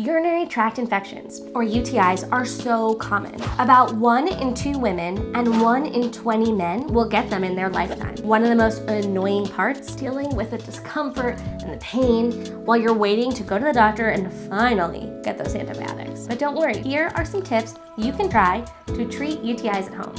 Urinary tract infections, or UTIs, are so common. About 1 in 2 women and 1 in 20 men will get them in their lifetime. One of the most annoying parts, dealing with the discomfort and the pain while you're waiting to go to the doctor and finally get those antibiotics. But don't worry, here are some tips you can try to treat UTIs at home.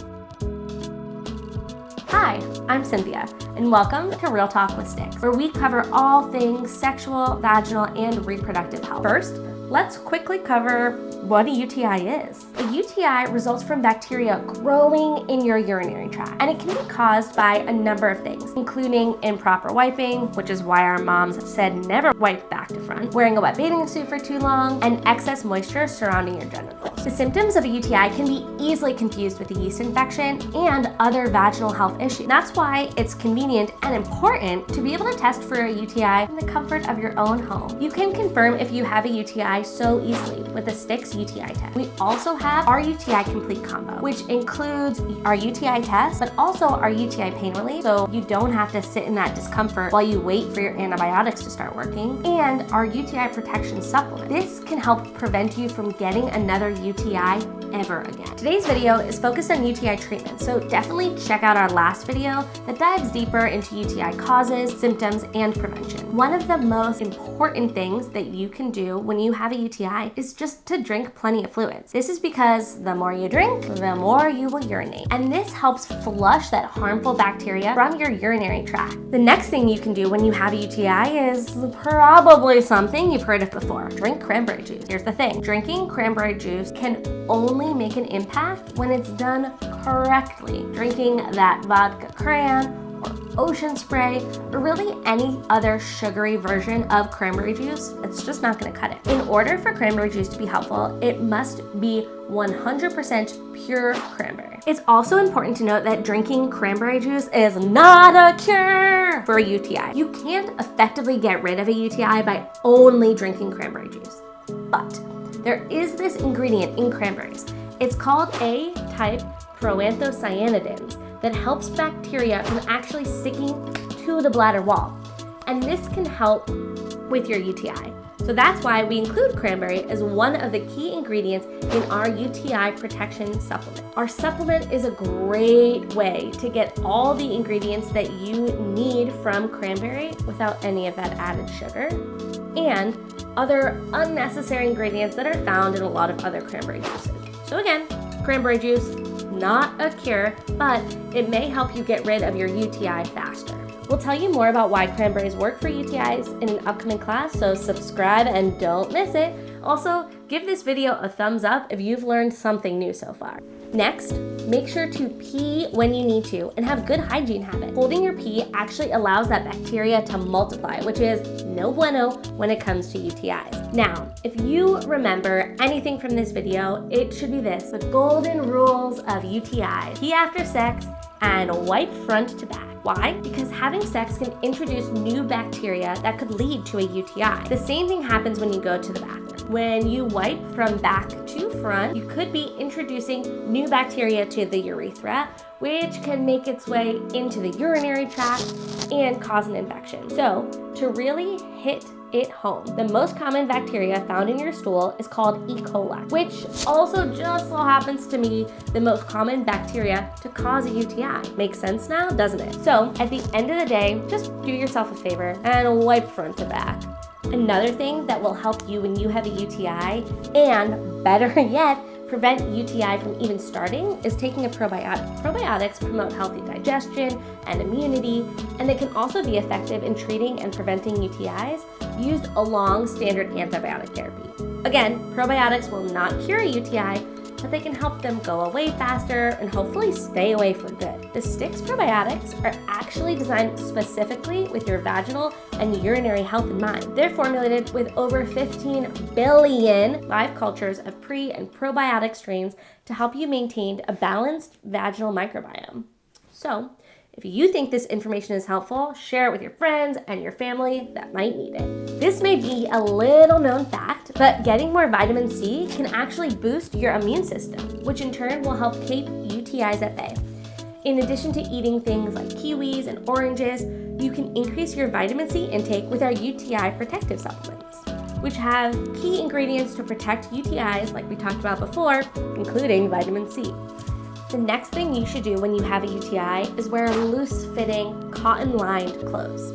Hi, I'm Cynthia, and welcome to Real Talk with Stix, where we cover all things sexual, vaginal, and reproductive health. First, let's quickly cover what a UTI is. A UTI results from bacteria growing in your urinary tract, and it can be caused by a number of things, including improper wiping, which is why our moms said never wipe back to front, wearing a wet bathing suit for too long, and excess moisture surrounding your genitals. The symptoms of a UTI can be easily confused with a yeast infection and other vaginal health issues. That's why it's convenient and important to be able to test for a UTI in the comfort of your own home. You can confirm if you have a UTI so easily with the Stix UTI test. We also have our UTI Complete Combo, which includes our UTI test, but also our UTI pain relief, so you don't have to sit in that discomfort while you wait for your antibiotics to start working, and our UTI Protection Supplement. This can help prevent you from getting another UTI ever again. Today's video is focused on UTI treatment, so definitely check out our last video that dives deeper into UTI causes, symptoms, and prevention. One of the most important things that you can do when you have a UTI is just to drink plenty of fluids. This is because the more you drink, the more you will urinate. And this helps flush that harmful bacteria from your urinary tract. The next thing you can do when you have a UTI is probably something you've heard of before. Drink cranberry juice. Here's the thing. Drinking cranberry juice can only make an impact when it's done correctly. Drinking that vodka cran or ocean spray, or really any other sugary version of cranberry juice, it's just not gonna cut it. In order for cranberry juice to be helpful, it must be 100% pure cranberry. It's also important to note that drinking cranberry juice is not a cure for a UTI. You can't effectively get rid of a UTI by only drinking cranberry juice. But there is this ingredient in cranberries. It's called A-type proanthocyanidins that helps bacteria from actually sticking to the bladder wall. And this can help with your UTI. So that's why we include cranberry as one of the key ingredients in our UTI protection supplement. Our supplement is a great way to get all the ingredients that you need from cranberry without any of that added sugar and other unnecessary ingredients that are found in a lot of other cranberry juices. So again, cranberry juice, not a cure, but it may help you get rid of your UTI faster. We'll tell you more about why cranberries work for UTIs in an upcoming class, so subscribe and don't miss it. Also, give this video a thumbs up if you've learned something new so far. Next, make sure to pee when you need to and have good hygiene habits. Holding your pee actually allows that bacteria to multiply, which is no bueno when it comes to UTIs. Now, if you remember anything from this video, it should be this: the golden rules of UTIs. Pee after sex and wipe front to back. Why? Because having sex can introduce new bacteria that could lead to a UTI. The same thing happens when you go to the bathroom. When you wipe from back to front, you could be introducing new bacteria to the urethra, which can make its way into the urinary tract and cause an infection. So, to really hit it home, the most common bacteria found in your stool is called E. coli, which also just so happens to be the most common bacteria to cause a UTI. Makes sense now, doesn't it? So, at the end of the day, just do yourself a favor and wipe front to back. Another thing that will help you when you have a UTI, and better yet, prevent UTI from even starting, is taking a probiotic. Probiotics promote healthy digestion and immunity, and they can also be effective in treating and preventing UTIs used along standard antibiotic therapy. Again, probiotics will not cure a UTI, but they can help them go away faster and hopefully stay away for good. The Stix probiotics are actually designed specifically with your vaginal and urinary health in mind. They're formulated with over 15 billion live cultures of pre- and probiotic strains to help you maintain a balanced vaginal microbiome. So, if you think this information is helpful, share it with your friends and your family that might need it. This may be a little known fact, but getting more vitamin C can actually boost your immune system, which in turn will help keep UTIs at bay. In addition to eating things like kiwis and oranges, you can increase your vitamin C intake with our UTI protective supplements. which have key ingredients to protect UTIs like we talked about before, including vitamin C. The next thing you should do when you have a UTI is wear loose-fitting, cotton-lined clothes.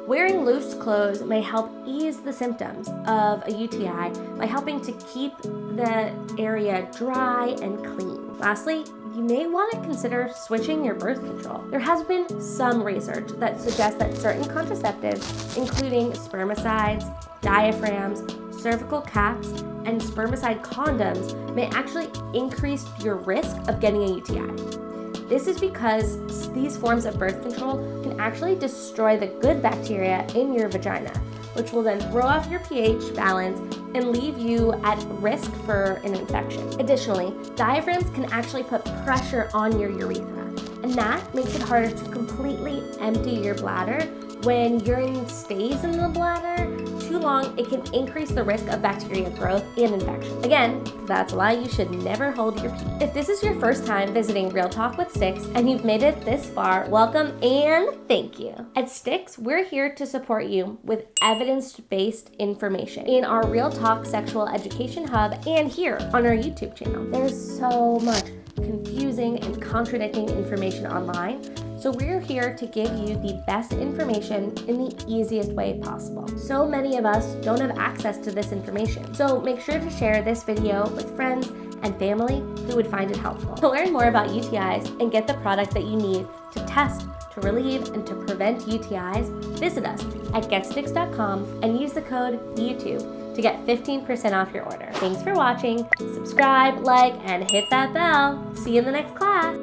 Wearing loose clothes may help ease the symptoms of a UTI by helping to keep the area dry and clean. Lastly, you may want to consider switching your birth control. There has been some research that suggests that certain contraceptives, including spermicides, diaphragms, cervical caps, and spermicide condoms, may actually increase your risk of getting a UTI. This is because these forms of birth control can actually destroy the good bacteria in your vagina, which will then throw off your pH balance and leave you at risk for an infection. Additionally, diaphragms can actually put pressure on your urethra, and that makes it harder to completely empty your bladder. When urine stays in the bladder too long, it can increase the risk of bacteria growth and infection. Again, that's why you should never hold your pee. If this is your first time visiting Real Talk with Stix and you've made it this far, welcome and thank you. At Stix, we're here to support you with evidence-based information in our Real Talk Sexual Education Hub and here on our YouTube channel. There's so much confusing and contradicting information online, so we're here to give you the best information in the easiest way possible. So many of us don't have access to this information, so make sure to share this video with friends and family who would find it helpful. To learn more about UTIs and get the product that you need to test, to relieve, and to prevent UTIs, visit us at getstix.com and use the code YouTube to get 15% off your order. Thanks for watching. Subscribe, like, and hit that bell. See you in the next class.